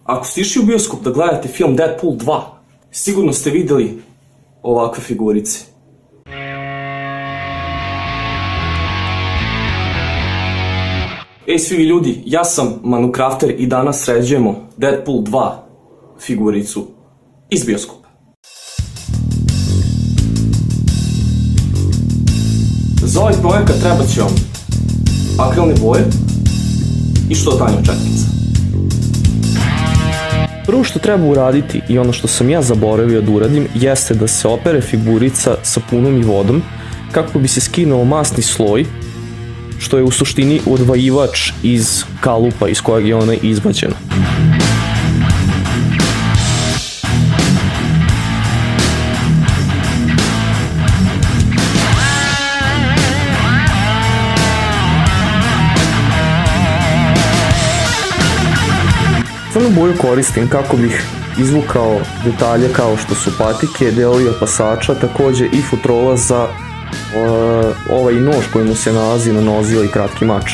Ako ste išli u bioskop da gledate film Deadpool 2, sigurno ste vidjeli ovakve figurice. Ej svi vi ljudi, ja sam Manu Crafter i danas sređujemo Deadpool 2 figuricu iz bioskopa. Za ovaj projekat treba će vam akrilne boje i što tanja četkica. Prvo što treba uraditi i ono što sam ja zaboravio da uradim jeste da se opere figurica sapunom i vodom kako bi se skinuo masni sloj, što je u suštini odvajivač iz kalupa iz kojeg je ona izvađena. Crnu boju koristim kako bih izvukao detalje kao što su patike, delovi opasača, također i futrola za ovaj nož koji mu se nalazi na nozi ili kratki mač.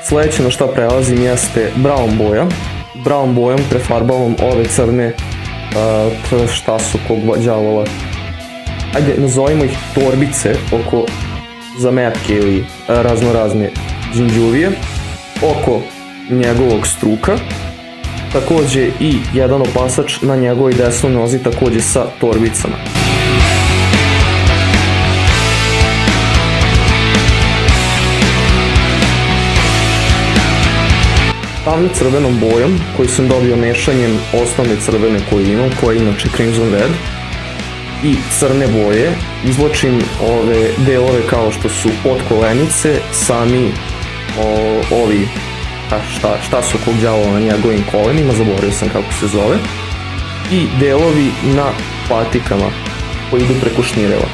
Sljedeće na što prelazim jeste brown boja. Brown bojom prefarbavam ove crne, šta su kog đavola. Ajde, nazovimo ih torbice oko zametke ili raznorazne džinđuvije, oko njegovog struka, takođe i jedan opasač na njegovoj desnoj nozi takođe sa torbicama. Tamno crvenom bojom, koju sam dobio mešanjem osnovne crvene koju imam, koja je inače Crimson Red, i crne boje, izvlačim ove delove kao što su podkolenice, sami ovi, šta su kog đavola na njegovim kolenima, zaboravio sam kako se zove, i delovi na patikama koji idu preko šnjireva.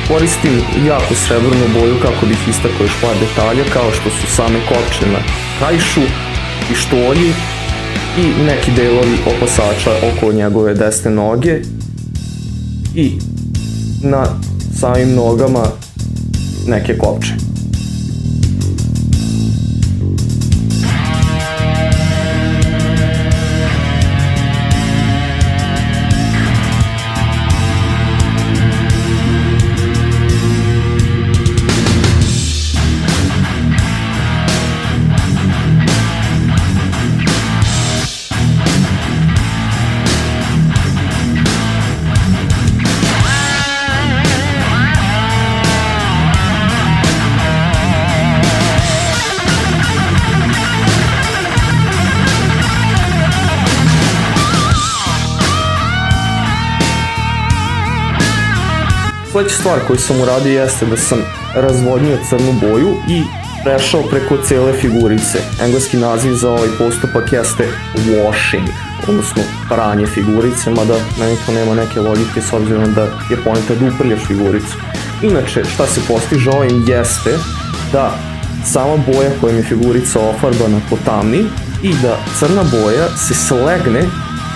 Koristim jaku srebrnu boju kako bih istakao još par detalja, kao što su same kopče na kaišu, pištolji i neki delovi opasača oko njegove desne noge i na samim nogama neke kopče. Sledeća stvar koju sam uradio jeste da sam razvodnio crnu boju i prešao preko cele figurice. Engleski naziv za ovaj postupak jeste washing, odnosno pranje figurice, mada meni to nema neke logike s obzirom da je poenta da uprljaš figuricu. Inače, šta se postiže ovim jeste da sama boja kojom je figurica ofarbana potamni i da crna boja se slegne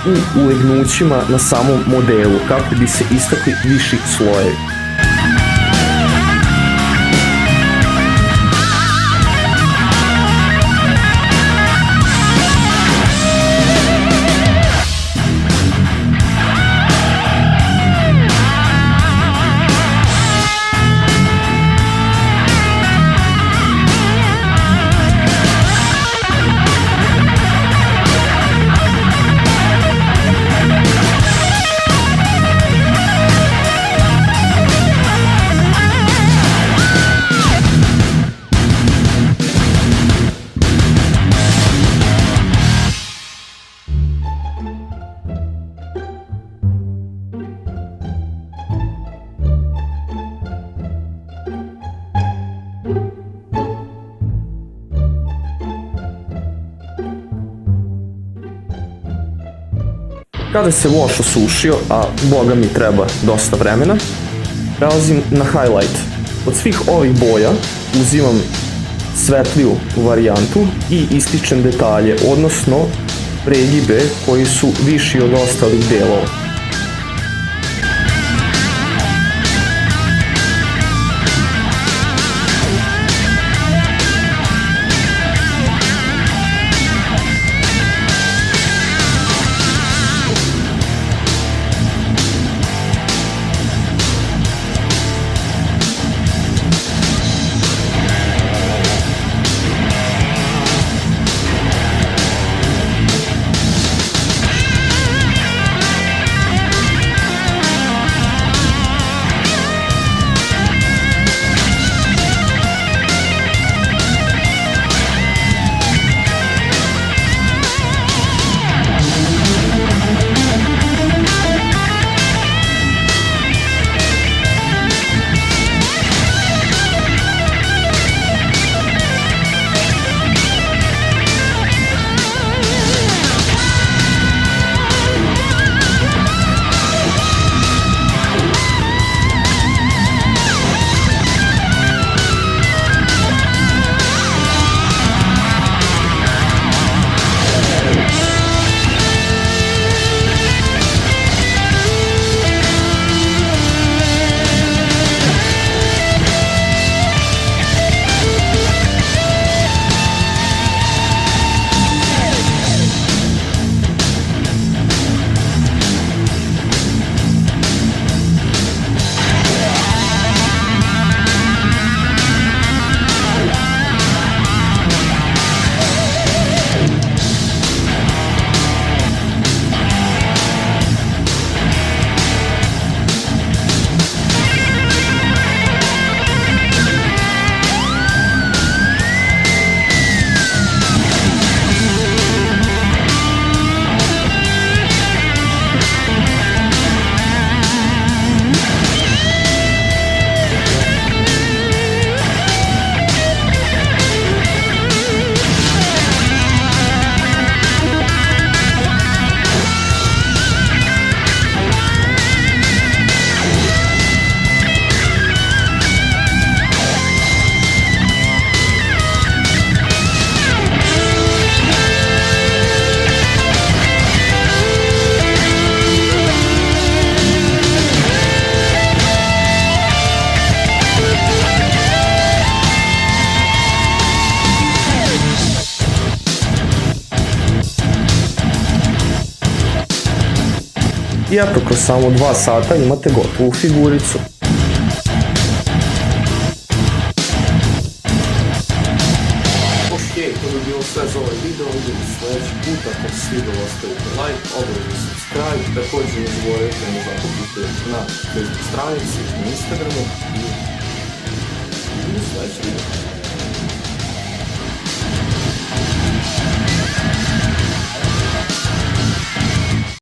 u ulegnućima na samom modelu kako bi se istakli viši slojevi. Kada se wash osušio, a boga mi treba dosta vremena, prelazim na highlight. Od svih ovih boja uzimam svetliju varijantu i ističem detalje, odnosno pregibe koji su viši od ostalih delova. I eto, kroz samo 2 sata imate gotovu figuricu. Ok, to bi bilo sve za ovaj video, vidimo se sljedeći put, ako se svidio ostavite like, obavezno subscribe, također ne zaboravite da me zapratite na Facebook stranici, na Instagramu i